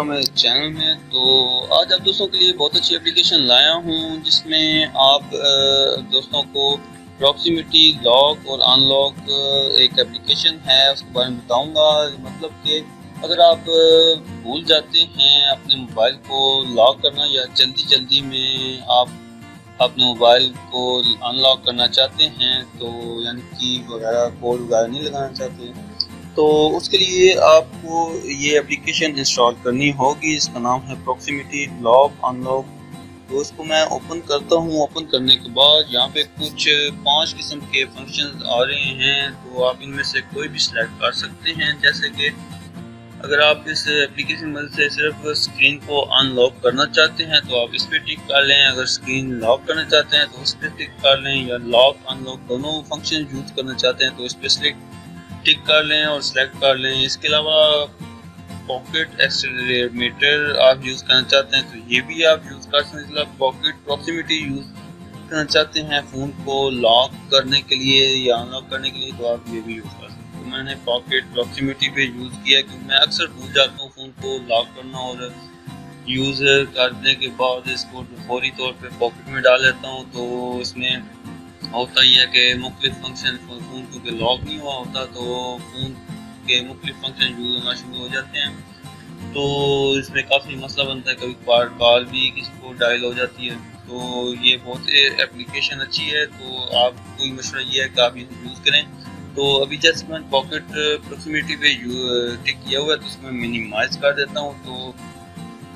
Welcome है channel में। तो आज आप दोस्तों के लिए बहुत अच्छी एप्लीकेशन लाया हूं जिसमें आप दोस्तों को प्रॉक्सिमिटी लॉक और अनलॉक एक एप्लीकेशन है उसके बारे में बताऊंगा। मतलब कि अगर आप भूल जाते हैं अपने मोबाइल को लॉक करना या जल्दी में आप अपने मोबाइल को अनलॉक करना चाहते हैं, तो यानी की वगैरह कोड वगैरह नहीं लगाना चाहते, तो उसके लिए आपको ये एप्लीकेशन इंस्टॉल करनी होगी। इसका नाम है प्रॉक्सिमिटी लॉक अनलॉक। तो इसको मैं ओपन करता हूँ। ओपन करने के बाद यहाँ पे कुछ 5 किस्म के फंक्शंस आ रहे हैं, तो आप इनमें से कोई भी सिलेक्ट कर सकते हैं। जैसे कि अगर आप इस एप्लीकेशन में से सिर्फ स्क्रीन को अनलॉक करना चाहते हैं तो आप इस पर टिक कर लें। अगर स्क्रीन लॉक करना चाहते हैं तो उस पर टिक कर लें, या लॉक अनलॉक दोनों फंक्शन यूज करना चाहते हैं तो इस पर टिक कर लें और सिलेक्ट कर लें। इसके अलावा पॉकेट एक्सेलरेटर आप यूज़ करना चाहते हैं तो ये भी आप यूज़ कर सकते हैं। पॉकेट प्रॉक्सिमिटी यूज़ करना चाहते हैं फ़ोन को लॉक करने के लिए या अनलॉक करने के लिए, तो आप ये भी यूज़ कर सकते हैं। तो मैंने पॉकेट प्रॉक्सिमिटी पे यूज़ किया क्योंकि मैं अक्सर भूल जाता हूँ फ़ोन को लॉक करना, और यूज़ करने के बाद इसको फौरी तौर पर पॉकेट में डाल लेता हूँ। तो इसमें होता ही है कि मुख्तलिफ फंक्शन फ़ोन क्योंकि लॉक नहीं हुआ होता तो फ़ोन के मुख्तलिफ फंक्शन यूज़ होना शुरू हो जाते हैं, तो इसमें काफ़ी मसला बनता है। कभी कभार कॉल भी किसी को डायल हो जाती है। तो ये बहुत एप्लीकेशन अच्छी है, तो आपको मशवरा ये है कि आप इसे यूज़ करें। तो अभी जैसे मैं पॉकेट प्रॉक्सिमिटी पे टिक किया हुआ है तो इसमें मिनिमाइज़ कर देता हूँ। तो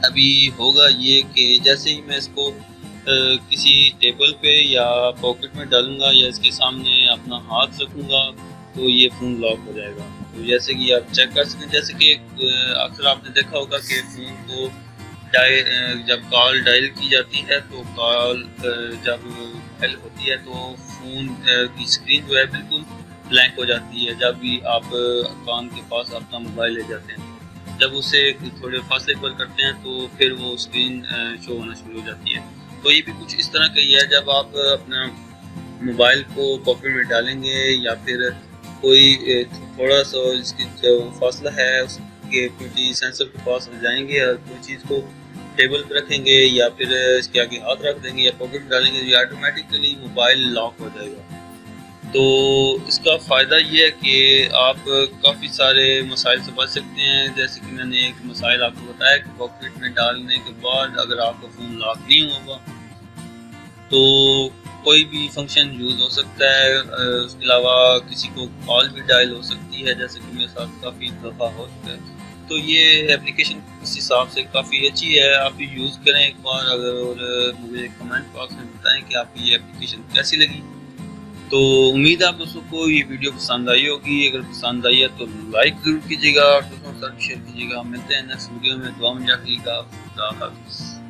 अभी होगा ये कि जैसे ही मैं इसको किसी टेबल पे या पॉकेट में डालूंगा या इसके सामने अपना हाथ रखूंगा तो ये फ़ोन लॉक हो जाएगा। तो जैसे कि आप चेक कर सकते हैं, जैसे कि अक्सर आपने देखा होगा कि फ़ोन को जब कॉल डायल की जाती है तो कॉल जब डायल होती है तो फ़ोन की स्क्रीन जो है बिल्कुल ब्लैंक हो जाती है। जब भी आप कान के पास अपना मोबाइल ले जाते हैं, जब उसे थोड़े फासले पर करते हैं तो फिर वो स्क्रीन शो होना शुरू हो जाती है। तो ये भी कुछ इस तरह का ही है। जब आप अपना मोबाइल को पॉकेट में डालेंगे या फिर कोई थोड़ा सा इसकी जो फासला है उसके पीटी सेंसर के पास जाएंगे और कोई चीज़ को टेबल पर रखेंगे या फिर इसके आगे हाथ रख देंगे या पॉकेट में डालेंगे तो ये ऑटोमेटिकली मोबाइल लॉक हो जाएगा। तो इसका फ़ायदा ये है कि आप काफ़ी सारे मसाइल से बच सकते हैं। जैसे कि मैंने एक मसाइल आपको बताया कि पॉकेट में डालने के बाद अगर आपका फ़ोन लॉक नहीं होगा तो कोई भी फंक्शन यूज़ हो सकता है। उसके अलावा किसी को कॉल भी डायल हो सकती है, जैसे कि मेरे साथ काफ़ी दफ़ा हो चुका है। तो ये एप्लीकेशन इस हिसाब से काफ़ी अच्छी है, आप यूज़ करें एक बार अगर, और मुझे कमेंट बॉक्स में बताएं कि आपको ये एप्लीकेशन कैसी लगी। तो उम्मीद है आप दोस्तों को ये वीडियो पसंद आई होगी। अगर पसंद आई है तो लाइक ज़रूर कीजिएगा और दोस्तों के साथ शेयर कीजिएगा। मिलते हैं नेक्स्ट वीडियो में। दुआ में याद रखिएगा। खुदा हाफ़िज़।